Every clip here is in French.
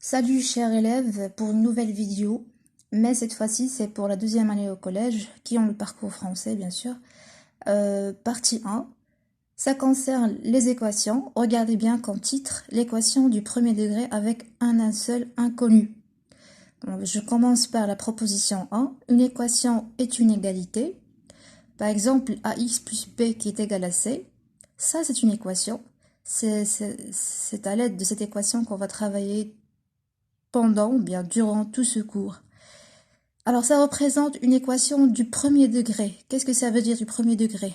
Salut chers élèves pour une nouvelle vidéo, mais cette fois-ci c'est pour la deuxième année au collège, qui ont le parcours français bien sûr. Partie 1, ça concerne les équations. Regardez bien comme titre, l'équation du premier degré avec un seul inconnu. Donc, je commence par la proposition 1, une équation est une égalité. Par exemple, ax plus b qui est égal à c, ça c'est une équation. C'est à l'aide de cette équation qu'on va travailler pendant ou bien durant tout ce cours. Alors ça représente une équation du premier degré. Qu'est-ce que ça veut dire du premier degré?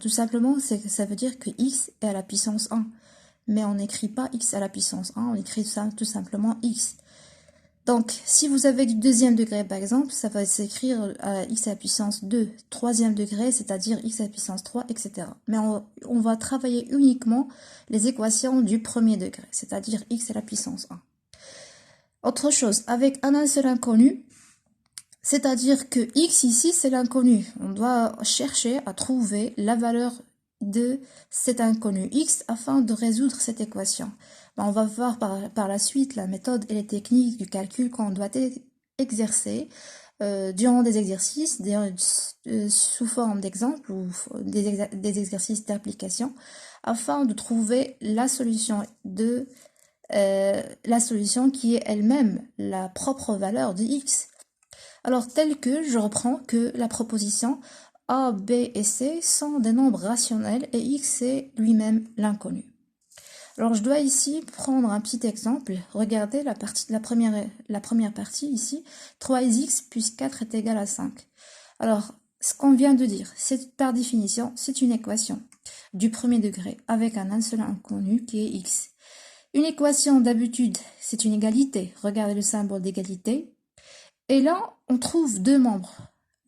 Tout simplement, ça veut dire que x est à la puissance 1. Mais on n'écrit pas x à la puissance 1, on écrit ça tout simplement x. Donc, si vous avez du deuxième degré, par exemple, ça va s'écrire à x à la puissance 2. Troisième degré, c'est-à-dire x à la puissance 3, etc. Mais on va travailler uniquement les équations du premier degré, c'est-à-dire x à la puissance 1. Autre chose, avec un seul inconnu, c'est-à-dire que x ici, c'est l'inconnu. On doit chercher à trouver la valeur de cet inconnu x afin de résoudre cette équation. On va voir par la suite la méthode et les techniques du calcul qu'on doit exercer durant des exercices sous forme d'exemples ou des exercices d'application afin de trouver la solution qui est elle-même la propre valeur de x. Alors, tel que je reprends que la proposition A, B et C sont des nombres rationnels et x est lui-même l'inconnu. Alors, je dois ici prendre un petit exemple. Regardez la première partie ici. 3x plus 4 est égal à 5. Alors, ce qu'on vient de dire, c'est par définition, c'est une équation du premier degré avec un seul inconnu qui est x. Une équation d'habitude, c'est une égalité. Regardez le symbole d'égalité. Et là, on trouve deux membres,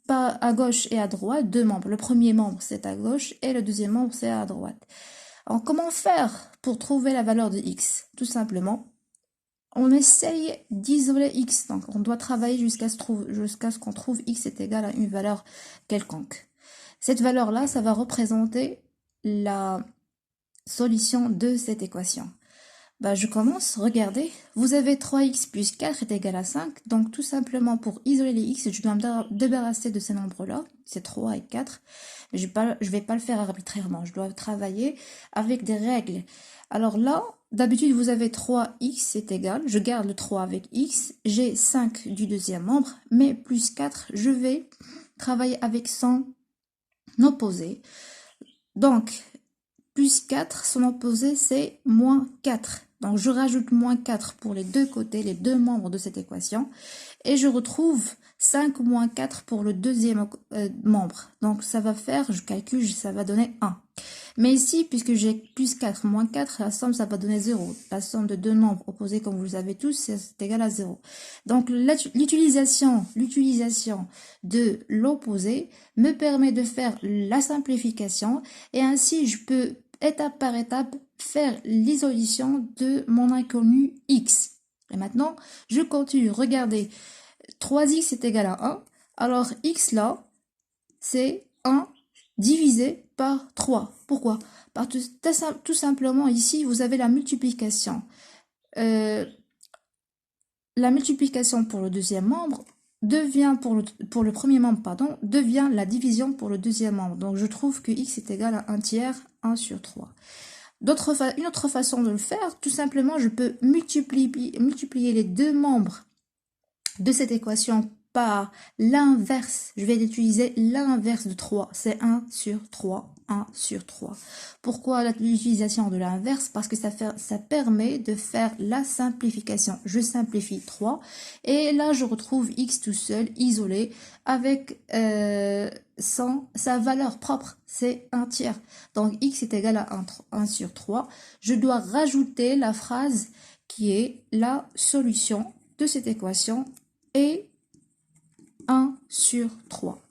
pas à gauche et à droite, deux membres. Le premier membre, c'est à gauche et le deuxième membre, c'est à droite. Alors, comment faire pour trouver la valeur de x? Tout simplement, on essaye d'isoler x. Donc, on doit travailler jusqu'à ce qu'on trouve x est égal à une valeur quelconque. Cette valeur-là, ça va représenter la solution de cette équation. Je commence, regardez, vous avez 3x plus 4 est égal à 5, donc tout simplement pour isoler les x, je dois me débarrasser de ces nombres-là, c'est 3 et 4, mais je vais pas le faire arbitrairement, je dois travailler avec des règles. Alors là, d'habitude vous avez 3x est égal, je garde le 3 avec x, j'ai 5 du deuxième membre, mais plus 4, je vais travailler avec son opposé. Donc, plus 4, son opposé c'est moins 4. Donc, je rajoute moins 4 pour les deux côtés, les deux membres de cette équation. Et je retrouve 5 moins 4 pour le deuxième membre. Donc, ça va faire, je calcule, ça va donner 1. Mais ici, puisque j'ai plus 4 moins 4, la somme, ça va donner 0. La somme de deux nombres opposés, comme vous le savez tous, c'est égal à 0. Donc, l'utilisation de l'opposé me permet de faire la simplification. Et ainsi, je peux étape par étape, faire l'isolation de mon inconnu x. Et maintenant, je continue. Regardez, 3x est égal à 1. Alors, x là, c'est 1 divisé par 3. Pourquoi? Parce que tout simplement, ici, vous avez la multiplication. La multiplication pour le deuxième membre devient, pour le premier membre, pardon, devient la division pour le deuxième membre. Donc, je trouve que x est égal à 1 tiers, 1 sur 3. Une autre façon de le faire, tout simplement, je peux multiplier les deux membres de cette équation par l'inverse. Je vais utiliser l'inverse de 3. C'est 1 sur 3, 1 sur 3. Pourquoi l'utilisation de l'inverse? Parce que ça permet de faire la simplification. Je simplifie 3 et là je retrouve x tout seul, isolé, avec sa valeur propre, c'est 1 tiers. Donc x est égal à 1 sur 3. Je dois rajouter la phrase qui est la solution de cette équation et 1 sur 3.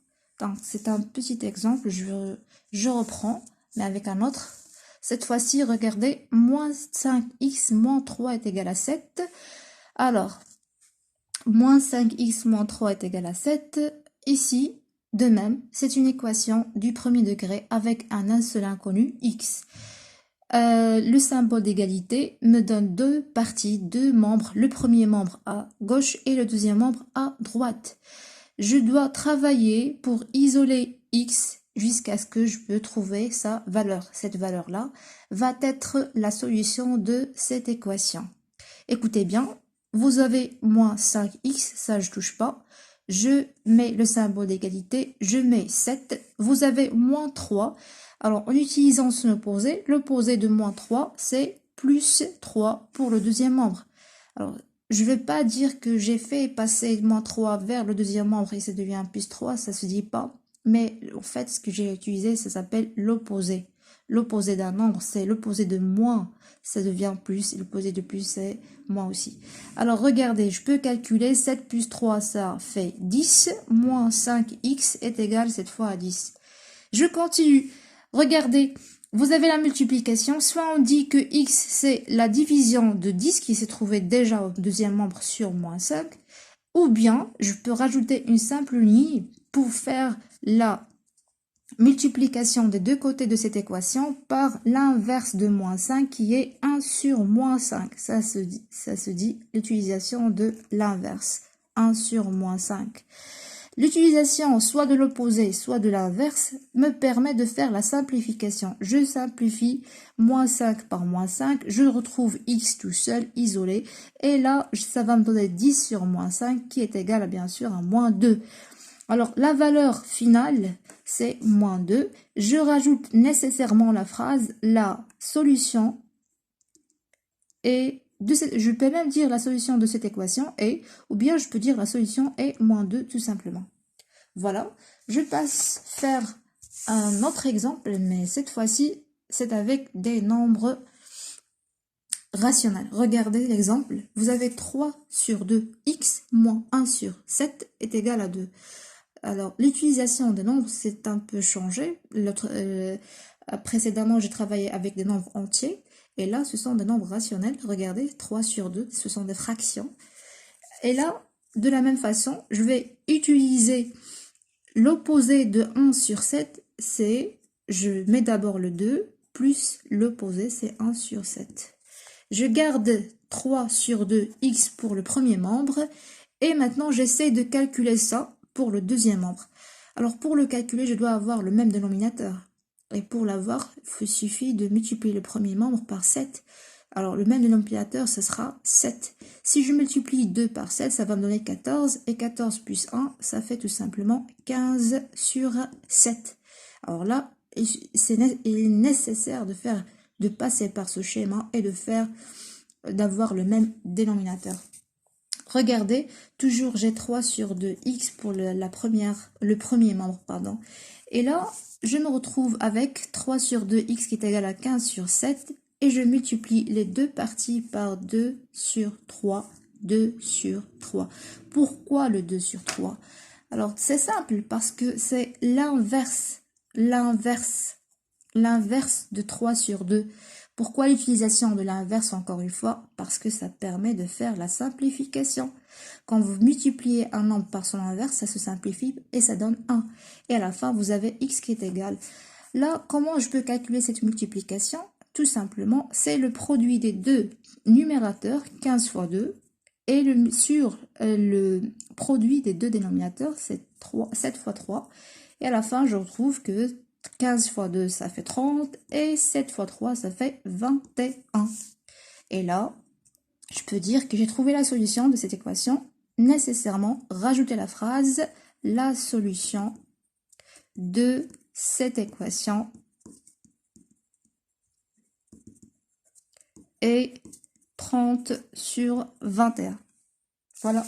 Donc, c'est un petit exemple, je reprends, mais avec un autre. Cette fois-ci, regardez, moins 5x moins 3 est égal à 7. Alors, moins 5x moins 3 est égal à 7. Ici, de même, c'est une équation du premier degré avec un seul inconnu, x. Le symbole d'égalité me donne deux parties, deux membres, le premier membre à gauche et le deuxième membre à droite. Je dois travailler pour isoler x jusqu'à ce que je peux trouver sa valeur. Cette valeur-là va être la solution de cette équation. Écoutez bien, vous avez moins 5x, ça je touche pas. Je mets le symbole d'égalité, je mets 7. Vous avez moins 3. Alors, en utilisant son opposé, l'opposé de moins 3, c'est plus 3 pour le deuxième membre. Alors, je ne vais pas dire que j'ai fait passer moins 3 vers le deuxième membre et ça devient plus 3, ça se dit pas. Mais en fait, ce que j'ai utilisé, ça s'appelle l'opposé. L'opposé d'un nombre, c'est l'opposé de moins, ça devient plus, et l'opposé de plus, c'est moins aussi. Alors, regardez, je peux calculer 7 plus 3, ça fait 10, moins 5x est égal cette fois à 10. Je continue. Regardez, vous avez la multiplication, soit on dit que x c'est la division de 10 qui s'est trouvé déjà au deuxième membre sur moins 5, ou bien je peux rajouter une simple ligne pour faire la multiplication des deux côtés de cette équation par l'inverse de moins 5 qui est 1 sur moins 5. Ça se dit l'utilisation de l'inverse, 1 sur moins 5. L'utilisation soit de l'opposé, soit de l'inverse me permet de faire la simplification. Je simplifie moins 5 par moins 5, je retrouve x tout seul, isolé, et là, ça va me donner 10 sur moins 5 qui est égal, bien sûr, à moins 2. Alors, la valeur finale, c'est moins 2. Je rajoute nécessairement la phrase, la solution est... je peux même dire la solution de cette équation est, ou bien je peux dire la solution est moins 2 tout simplement. Voilà, je passe faire un autre exemple, mais cette fois-ci, c'est avec des nombres rationnels. Regardez l'exemple, vous avez 3 sur 2, x moins 1 sur 7 est égal à 2. Alors, l'utilisation des nombres, c'est un peu changé. Précédemment, j'ai travaillé avec des nombres entiers. Et là, ce sont des nombres rationnels. Regardez, 3 sur 2, ce sont des fractions. Et là, de la même façon, je vais utiliser l'opposé de 1 sur 7, c'est, je mets d'abord le 2, plus l'opposé, c'est 1 sur 7. Je garde 3 sur 2, x pour le premier membre. Et maintenant, j'essaie de calculer ça pour le deuxième membre. Alors, pour le calculer, je dois avoir le même dénominateur. Et pour l'avoir, il suffit de multiplier le premier membre par 7. Alors, le même dénominateur, ce sera 7. Si je multiplie 2 par 7, ça va me donner 14. Et 14 plus 1, ça fait tout simplement 15 sur 7. Alors là, il est nécessaire de passer par ce schéma et d'avoir le même dénominateur. Regardez, toujours j'ai 3 sur 2 x pour le premier membre, pardon. Et là, je me retrouve avec 3 sur 2 x qui est égal à 15 sur 7. Et je multiplie les deux parties par 2 sur 3. 2 sur 3. Pourquoi le 2 sur 3? Alors, c'est simple, parce que c'est l'inverse de 3 sur 2. Pourquoi l'utilisation de l'inverse, encore une fois? Parce que ça permet de faire la simplification. Quand vous multipliez un nombre par son inverse, ça se simplifie et ça donne 1. Et à la fin, vous avez x qui est égal. Là, comment je peux calculer cette multiplication? Tout simplement, c'est le produit des deux numérateurs, 15 fois 2, et le produit des deux dénominateurs, c'est 7 fois 3. Et à la fin, je retrouve que 15 fois 2, ça fait 30, et 7 fois 3, ça fait 21. Et là, je peux dire que j'ai trouvé la solution de cette équation. Nécessairement, rajouter la phrase, la solution de cette équation est 30 sur 21. Voilà.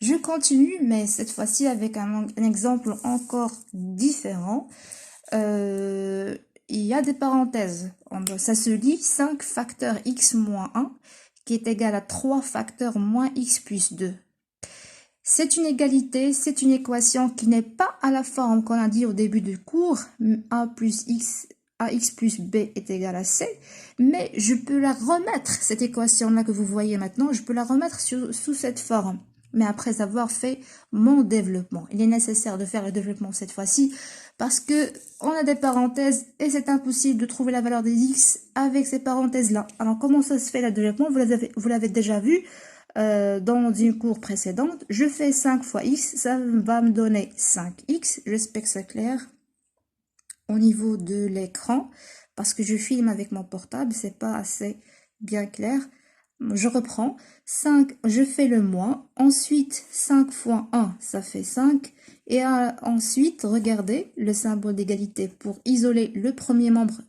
Je continue, mais cette fois-ci avec un exemple encore différent. Il y a des parenthèses. Ça se lit 5 facteurs x moins 1 qui est égal à 3 facteurs moins x plus 2. C'est une égalité, c'est une équation qui n'est pas à la forme qu'on a dit au début du cours, a plus x, ax plus b est égal à c, mais je peux la remettre, cette équation-là que vous voyez maintenant, je peux la remettre sous cette forme. Mais après avoir fait mon développement, il est nécessaire de faire le développement cette fois-ci parce que on a des parenthèses et c'est impossible de trouver la valeur des x avec ces parenthèses-là. Alors, comment ça se fait le développement? Vous l'avez déjà vu dans une cours précédente. Je fais 5 fois x, ça va me donner 5x. J'espère que c'est clair au niveau de l'écran, parce que je filme avec mon portable, c'est pas assez bien clair. Je reprends, 5, je fais le moins, ensuite 5 fois 1, ça fait 5, et ensuite, regardez le symbole d'égalité pour isoler le premier membre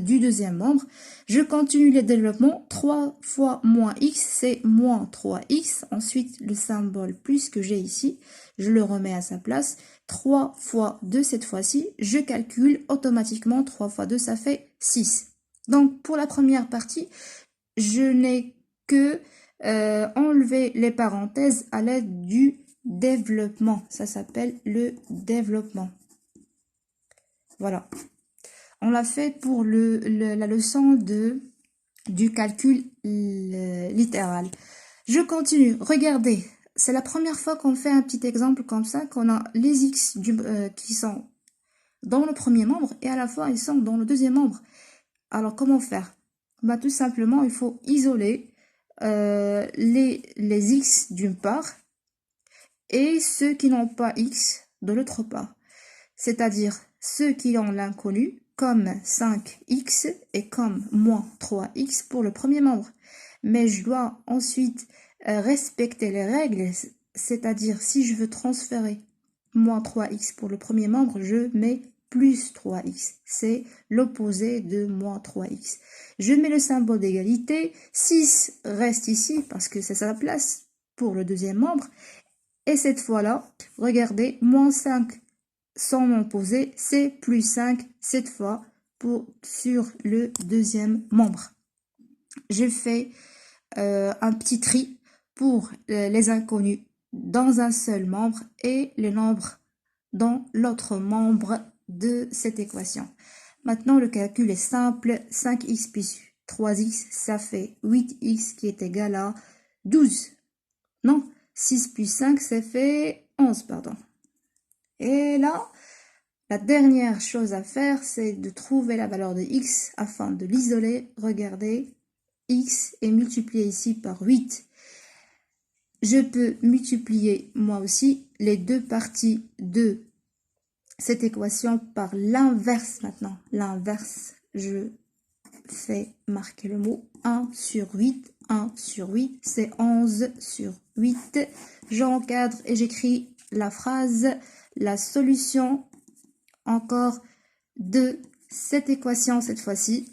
du deuxième membre. Je continue le développement, 3 fois moins x, c'est moins 3x, ensuite le symbole plus que j'ai ici, je le remets à sa place, 3 fois 2 cette fois-ci, je calcule automatiquement, 3 fois 2, ça fait 6. Donc, pour la première partie, je n'ai que enlever les parenthèses à l'aide du développement. Ça s'appelle le développement. Voilà. On l'a fait pour la leçon du calcul littéral. Je continue. Regardez. C'est la première fois qu'on fait un petit exemple comme ça, qu'on a les x qui sont dans le premier membre et à la fois ils sont dans le deuxième membre. Alors, comment faire? Bah, tout simplement, il faut isoler les x d'une part et ceux qui n'ont pas x de l'autre part. C'est-à-dire ceux qui ont l'inconnu comme 5x et comme moins 3x pour le premier membre. Mais je dois ensuite respecter les règles, c'est-à-dire si je veux transférer moins 3x pour le premier membre, je mets plus 3x. C'est l'opposé de moins 3x. Je mets le symbole d'égalité. 6 reste ici parce que c'est sa place pour le deuxième membre. Et cette fois-là, regardez, moins 5 sans m'opposer, c'est plus 5 cette fois sur le deuxième membre. Je fais un petit tri pour les inconnus dans un seul membre et le nombre dans l'autre membre de cette équation. Maintenant, le calcul est simple. 5x plus 3x, ça fait 8x qui est égal à 12. Non, 6 plus 5, ça fait 11, pardon. Et là, la dernière chose à faire, c'est de trouver la valeur de x afin de l'isoler. Regardez, x est multiplié ici par 8. Je peux multiplier moi aussi les deux parties de cette équation par l'inverse maintenant. L'inverse, je fais marquer le mot 1 sur 8. 1 sur 8, c'est 11 sur 8. J'encadre et j'écris la phrase, la solution encore de cette équation cette fois-ci.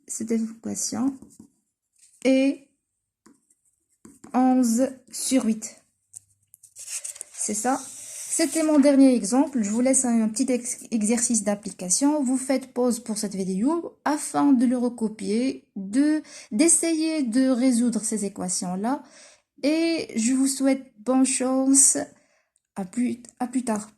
Cette équation est 11 sur 8. C'est ça. C'était mon dernier exemple. Je vous laisse un petit exercice d'application. Vous faites pause pour cette vidéo afin de le recopier, d'essayer de résoudre ces équations-là. Et je vous souhaite bonne chance. À plus tard.